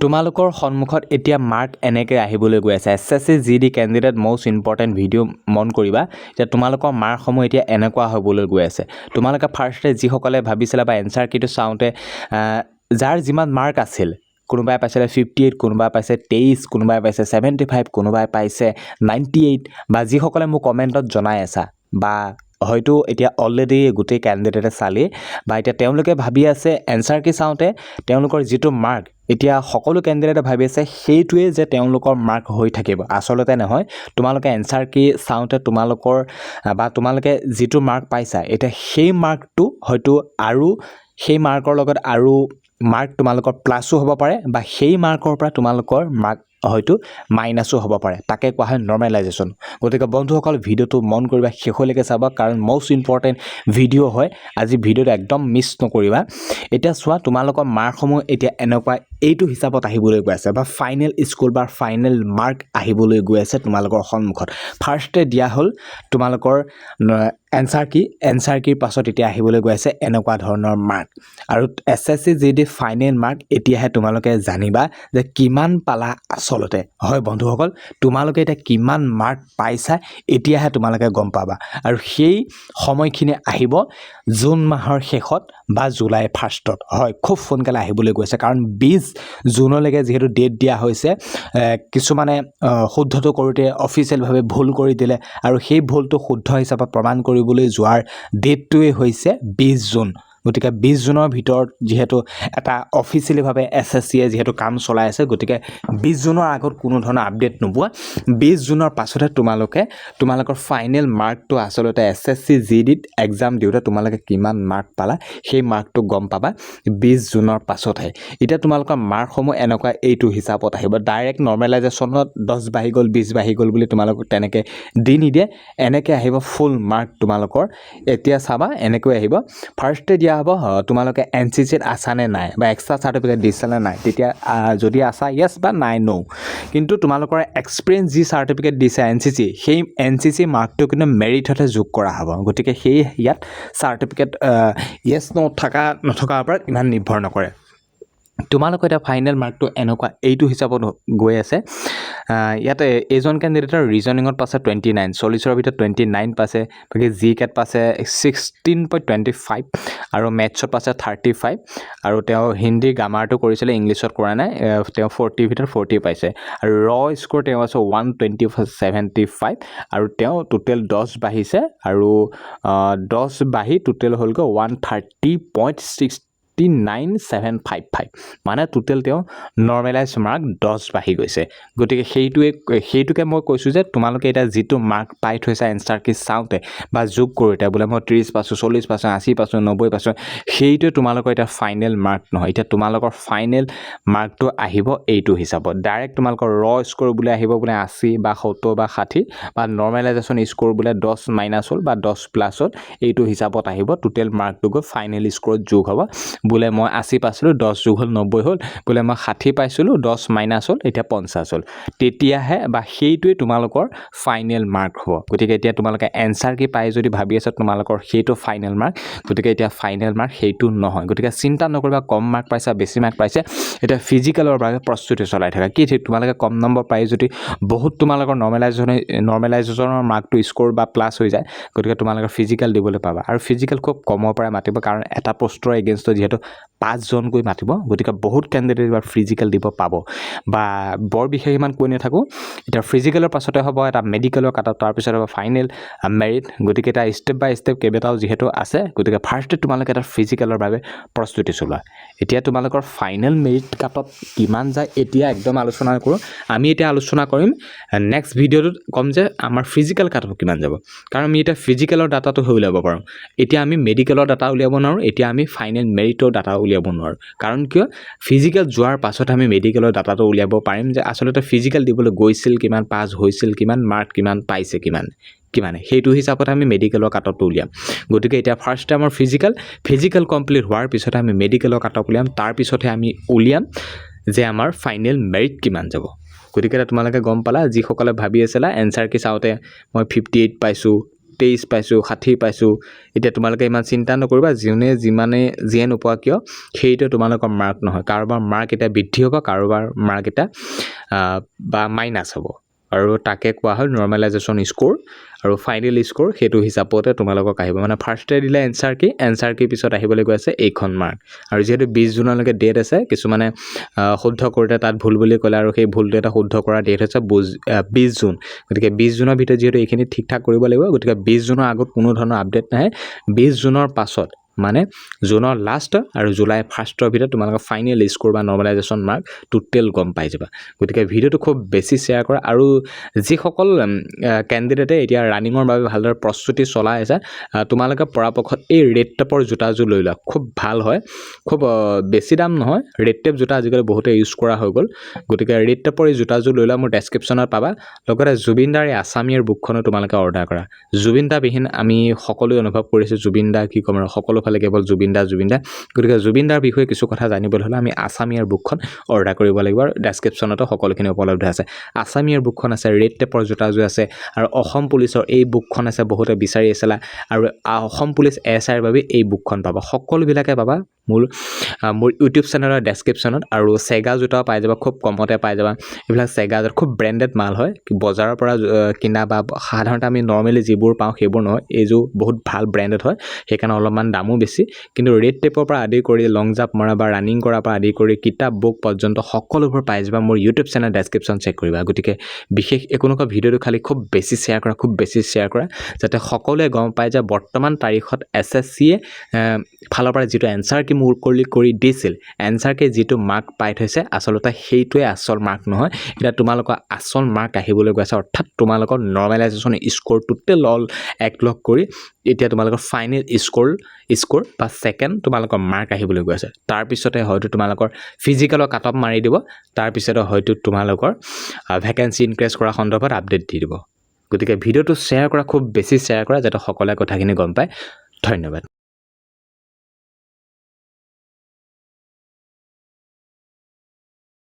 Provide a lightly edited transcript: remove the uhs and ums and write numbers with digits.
তোমালোকৰ সন্মুখত এতিয়া মাৰ্ক এনেকৈ আহিবলৈ গৈ আছে SSC GD candidate most important video' মন কৰিবা যে তোমালোকৰ মাৰ্কসমূহ এতিয়া এনেকুৱা হ'বলৈ গৈ আছে তোমালোকে ফাৰ্ষ্টে যিসকলে ভাবিছিলা বা এনসাৰ কিটো চাওঁতে যাৰ যিমান মাৰ্ক আছিল কোনোবাই পাইছিলে 58 কোনোবাই পাইছে 23 কোনোবাই পাইছে 75 কোনোবাই পাইছে 98 বা যিসকলে মোক কমেণ্টত জনাই আছা বা হয়তো এতিয়া অলৰেডি গোটেই ক্যান্ডিডেটে চালি বা এতিয়া তেওঁলোকে ভাবি আছে এনসাৰ কি চাওঁতে তেওঁলোকৰ যেটো মাৰ্ক এতিয়া সকলো ক্যান্ডিডেটে ভাবি আছে সেইটোৱে যে তেওঁলোকৰ মাৰ্ক হৈ থাকিব আসলতে নহয় তোমালোকে এনসাৰ কি চাওঁতে তোমালোকৰ বা তোমালোকে যেটো মাৰ্ক পাইছা এটা সেই মাৰ্কটো হয়তো আৰু সেই মাৰ্কৰ লগত আৰু মাৰ্ক তোমালোকৰ প্লাসও হ'ব পাৰে বা সেই মাৰ্কৰ পৰা তোমালোকৰ মাৰ্ক হয়তো মাইনাসও হ'ব পাৰে তাকে কোৱা হয় নৰ্মেলাইজেশন গতিকে বন্ধুসকল ভিডিওটো মন কৰিবা শেষলৈকে চাবা কাৰণ মোস্ট ইম্পৰ্টেন্ট ভিডিও হয় আজি ভিডিওটো একদম মিছ নকৰিবা এটা চোৱা তোমালোকৰ মাৰ্কসমূহ এতিয়া এনেকুৱা এইটো হিচাপত আহিবলৈ গৈ আছে বা ফাইনেল স্কোৰ বা ফাইনেল মাৰ্ক আহিবলৈ গৈ আছে তোমালোকৰ সন্মুখত ফাৰ্ষ্টে দিয়া হ'ল তোমালোকৰ এনসাৰ কি পাছত এতিয়া আহিবলৈ গৈ আছে এনেকুৱা ধৰণৰ মাৰ্ক আৰু এছএছচি জিডি ফাইনেল মাৰ্ক এতিয়াহে তোমালোকে জানিবা যে কিমান পালা আসলতে হয় বন্ধুসকল তোমালোকে এটা কিমান মাৰ্ক পাইছা এতিয়াহে তোমালোকে গম পাবা আৰু সেই সময়খিনি আহিব জুন মাহৰ শেষত বা জুলাই ফাৰ্ষ্টত হয় খুব সোনকালে আহিবলৈ গৈছে কাৰণ 20 জুনলৈকে যেহেতু ডেট দিয়া হৈছে কিছুমানে শুদ্ধটো কৰোতে অফিচিয়েল ভাবে ভুল কৰি দিলে আৰু সেই ভুলটো শুদ্ধ হিচাপে প্ৰমাণ কৰিবলৈ যোৱাৰ ডেটটোৱে হৈছে 20 জুন গতিকে 20 জুনৰ ভিতৰত যেহেতু এটা অফিচিয়েলি ভাবে এছএছচিয়ে যেহেতু কাম চলাই আছে গতিকে 20 জুনৰ আগত কোনো ধৰণৰ আপডেট নোপোৱা 20 জুনৰ পাছতে তোমালোকৰ ফাইনেল মাৰ্কটো আসলতে এছএছচি জিডিত এক্সাম দিওতে তোমালোকে কিমান মাৰ্ক পালা সেই মাৰ্কটো গম পাবা 20 জুনৰ পাছতহে এটা তোমালোকৰ মাৰ্কসমূহ এনেকুৱা এইটো হিচাপত আহিব ডাইৰেক্ট নৰ্মেলাইজেশনত 10 বাঢ়ি গ'ল 20 বাঢ়ি গ'ল বুলি তোমালোকক তেনেকে দি নিদিয়ে এনেকে আহিব ফুল মাৰ্ক তোমালোকৰ এতিয়া চাবা এনেকৈ আহিব ফাৰ্ষ্টে দিয়া হ'ব তোমালোকে এনসিসিত আছানে নাই বা এক্সট্ৰা সাৰ্টিফিকেট দিছানে নাই তেতিয়া যদি আছা ইয়েস বা নাই নো কিন্তু তোমালোকৰ এক্সপেৰিয়েন্স যি সাৰ্টিফিকেট দিছে এনসিসি সেই এনসিসি মাৰ্কটো কিন্তু মেৰিটতে যোগ কৰা হ'ব গতিকে সেই ইয়াত সাৰ্টিফিকেট ইয়েস নো থাকা নথকাৰ ওপৰত ইমান নিৰ্ভৰ নকৰে তোমালোকৰ এটা ফাইনেল মাৰ্কটো এনেকুৱা এইটো হিচাপত গৈ আছে ইয়াতে এজন ক্যান্ডিডেটৰ ৰিজনিঙত পাছে 29 40ৰ ভিতৰত 29 পাছে বাকি জিকেট পাছে 16.25 আৰু মেথছত পাছে 35 আৰু তেওঁ হিন্দী গ্ৰামাৰটো কৰিছিলে ইংলিছত কৰা নাই তেওঁ 40 ভিতৰত 40 পাইছে আৰু ৰ স্কোৰ তেওঁ আছে 120.75 আৰু তেওঁ টোটেল 10 বাঢ়িছে আৰু 10 বাঢ়ি টোটেল হ'লগৈ 130.69,755 মানে টোটেল তেওঁ নৰ্মেলাইজ মাৰ্ক 10 বাঢ়ি গৈছে গতিকে সেইটোকে মই কৈছো যে তোমালোকে এটা যেটো মাৰ্ক পাই থৈছা এনসাৰ কি চাওঁতে বা যোগ কৰোতে বোলে মই 30 পাছো 40 পাছো 80 পাছো 90 পাছো সেইটোৱে তোমালোকৰ এটা ফাইনেল মাৰ্ক নহয় এটা তোমালোকৰ ফাইনেল মাৰ্কটো আহিব এইটো হিচাপত ডাইৰেক্ট তোমালোকৰ ৰ স্কোৰ বোলে আহিব বোলে 80 বা 70 বা 60 বা নৰ্মেলাইজেশন স্কোৰ বোলে 10 মাইনাস হ'ল বা 10 প্লাস হ'ল এইটো হিচাপত আহিব টোটেল মাৰ্কটো গৈ ফাইনেল স্কোৰত যোগ হ'ব বোলে মই 80 পাইছিলো 10 যোগ হ'ল 90 হ'ল বোলে মই 60 পাইছিলো 10 মাইনাস হ'ল এটা 50 হ'ল তেতিয়াহে বা সেইটোৱে তোমালোকৰ ফাইনেল মাৰ্ক হ'ব গতিকে এতিয়া তোমালোকে এনসাৰ কি পাই যদি ভাবি আছা তোমালোকৰ সেইটো ফাইনেল মাৰ্ক গতিকে এতিয়া ফাইনেল মাৰ্ক সেইটো নহয় গতিকে চিন্তা নকৰিবা কম মাৰ্ক পাইছা বেছি মাৰ্ক পাইছে এটা ফিজিক্যালৰ বাবে প্ৰস্তুতি চলাই থাকা কি ঠিক তোমালোকে কম নম্বৰ পাই যদি বহুত তোমালোকৰ নৰ্মেলাইজেশনৰ মাৰ্কটো স্কোৰ বা প্লাস হৈ যায় গতিকে তোমালোকৰ ফিজিক্যাল দিবলৈ পাবা আৰু ফিজিক্যাল খুব কমৰ পৰা মাতিব কাৰণ এটা পোষ্টৰ এগেইনষ্ট যেহেতু 5 জন গৈ মাতিব গতিকে বহুত ক্যান্ডিডেট বা ফিজিক্যাল দিব পাব বা বৰ বিশেষ ইমান কৈ নাথাকো এটা ফিজিক্যালৰ পাছতে হ'ব এটা মেডিকেলৰ কাটত তাৰ পিছত হ'ব ফাইনেল মেৰিট গতিকে এটা স্টেপ বাই স্টেপ কেইবাটাও যেহেতু আছে গতিকে ফাৰ্ষ্টে তোমালোকে এটা ফিজিক্যালৰ বাবে প্ৰস্তুতি চলোৱা এতিয়া তোমালোকৰ ফাইনেল মেৰিট কাটত কিমান যায় এতিয়া একদম আলোচনা কৰোঁ আমি এতিয়া আলোচনা কৰিম নেক্সট ভিডিঅ'টোত কম যে আমাৰ ফিজিক্যাল কাটত কিমান যাব কাৰণ আমি এটা ফিজিক্যালৰ ডাটাটো উলিয়াব পাৰোঁ এতিয়া আমি মেডিকেলৰ ডাটা উলিয়াব নোৱাৰোঁ এতিয়া আমি ফাইনেল মেৰিটৰ ডাটা উলিয়াব নোৱাৰোঁ কাৰণ কিয় ফিজিক্যাল যোৱাৰ পাছত আমি মেডিকেলৰ ডাটাটো উলিয়াব পাৰিম যে আসলতে ফিজিক্যাল দিবলৈ গৈছিল কিমান পাস হৈছিল কিমান মাৰ্ক কিমান পাইছে কিমানে সেইটো হিচাপত আমি মেডিকেলৰ কাটটো উলিয়াম গতিকে এতিয়া ফাৰ্ষ্ট টাইমৰ ফিজিক্যাল কমপ্লিট হোৱাৰ পিছত আমি মেডিকেলৰ কাটক উলিয়াম তাৰ পিছতহে আমি উলিয়াম যে আমাৰ ফাইনেল মেৰিট কিমান যাব গতিকে তোমালোকে গম পালা যিসকলে ভাবি আছিলা এনসাৰ কি চাওঁতে মই 58 পাইছো 23 পাইছোঁ 60 পাইছোঁ এতিয়া তোমালোকে ইমান চিন্তা নকৰিবা যোনে যিয়ে নোপোৱা কিয় সেইটো তোমালোকৰ মাৰ্ক নহয় কাৰোবাৰ মাৰ্ক এটা বৃদ্ধি হ'ব কাৰোবাৰ মাৰ্ক এটা বা মাইনাছ হ'ব আৰু তাকে কোৱা হয় নৰ্মেলাইজেশ্যন স্ক'ৰ আৰু ফাইনেল স্ক'ৰ সেইটো হিচাপতে তোমালোকক আহিব মানে ফাৰ্ষ্টে দিলে এনচাৰ কি পিছত আহিবলৈ গৈ আছে এইখন মাৰ্ক আৰু যিহেতু 20 জুনলৈকে ডেট আছে কিছুমানে শুদ্ধ কৰোঁতে তাত ভুল বুলি ক'লে আৰু সেই ভুলটো এটা শুদ্ধ কৰা ডেট হৈছে 20 জুন গতিকে 20 জুনৰ ভিতৰত যিহেতু এইখিনি ঠিক ঠাক কৰিব লাগিব গতিকে 20 জুনৰ আগত কোনো ধৰণৰ আপডেট নাহে 20 জুনৰ পাছত মানে জুনৰ লাষ্ট আৰু জুলাই ফাৰ্ষ্টৰ ভিতৰত তোমালোকৰ ফাইনেল স্ক'ৰ বা নৰ্মেলাইজেশ্যন মাৰ্ক টোটেল গম পাই যাবা গতিকে ভিডিঅ'টো খুব বেছি শ্বেয়াৰ কৰা আৰু যিসকল কেণ্ডিডেটে এতিয়া ৰানিঙৰ বাবে ভালদৰে প্ৰস্তুতি চলাই আছে তোমালোকে পৰাপক্ষত এই ৰেড টেপৰ জোতাযোৰ লৈ লোৱা খুব ভাল হয় খুব বেছি দাম নহয় ৰেড টেপ জোতা আজিকালি বহুতে ইউজ কৰা হৈ গ'ল গতিকে ৰেড টেপৰ এই জোতাযোৰ লৈ লোৱা মোৰ ডেছক্ৰিপশ্যনত পাবা লগতে জুবিন দাৰ এই আছামীৰ বুকখনো তোমালোকে অৰ্ডাৰ কৰা জুবিন দা বিহীন আমি সকলোৱে অনুভৱ কৰিছোঁ জুবিন দা কি ক'ম আৰু সকলো ফালে কেৱল জুবিন দা গতিকে জুবিন দাৰ বিষয়ে কিছু কথা জানিবলৈ হ'লে আমি আছামীয়াৰ বুকখন অৰ্ডাৰ কৰিব লাগিব আৰু ডেছক্ৰিপশ্যনতো সকলোখিনি উপলব্ধ আছে আছামীয়াৰ বুকখন আছে ৰেড টেপৰ জোতাযোৰ আছে আৰু অসম পুলিচৰ এই বুকখন আছে বহুতে বিচাৰি আছিলা আৰু অসম পুলিচ এছআইৰ বাবে এই বুকখন পাবা সকলোবিলাকে পাবা মোৰ ইউটিউব চেনেলৰ ডেছক্ৰিপশ্যনত আৰু চেগা জোতাও পাই যাবা খুব কমতে পাই যাবা এইবিলাক চেগা জোতা খুব ব্ৰেণ্ডেড মাল হয় বজাৰৰ পৰা কিনা বা সাধাৰণতে আমি নৰ্মেলি যিবোৰ পাওঁ সেইবোৰ নহয় এইযোৰ বহুত ভাল ব্ৰেণ্ডেড হয় সেইকাৰণে অলপমান দামো বেছি কিন্তু ৰেড টেপৰ পৰা আদি কৰি লং জাম্প মৰা বা ৰানিং কৰাৰ পৰা আদি কৰি কিতাপ বুক পৰ্যন্ত সকলোবোৰ পাই যাবা মোৰ ইউটিউব চেনেল ডেছক্ৰিপশ্যন চেক কৰিবা গতিকে বিশেষ একো নকৰা ভিডিঅ'টো খালি খুব বেছি শ্বেয়াৰ কৰা যাতে সকলোৱে গম পায় যে বৰ্তমান তাৰিখত SSCয়ে ফালৰ পৰা যিটো এনচাৰ কি মুকলি কৰি দিছিল এনচাৰ কি যিটো মাৰ্ক পাই থৈছে আচলতে সেইটোৱে আচল মাৰ্ক নহয় এতিয়া তোমালোকৰ আচল মাৰ্ক আহিবলৈ গৈ আছে অৰ্থাৎ তোমালোকৰ নৰ্মেলাইজেশ্যন স্ক'ৰ টোটেল অল একলগ কৰি এতিয়া তোমালোকৰ ফাইনেল স্ক'ৰ বা ছেকেণ্ড তোমালোকৰ মাৰ্ক আহিবলৈ গৈ আছে তাৰপিছতে হয়তো তোমালোকৰ ফিজিকেলৰ কাট অফ মাৰি দিব তাৰপিছতে হয়তো তোমালোকৰ ভেকেঞ্চি ইনক্ৰিজ কৰা সন্দৰ্ভত আপডেট দি দিব গতিকে ভিডিঅ'টো শ্বেয়াৰ কৰা খুব বেছি শ্বেয়াৰ কৰা যাতে সকলোৱে কথাখিনি গম পায় ধন্যবাদ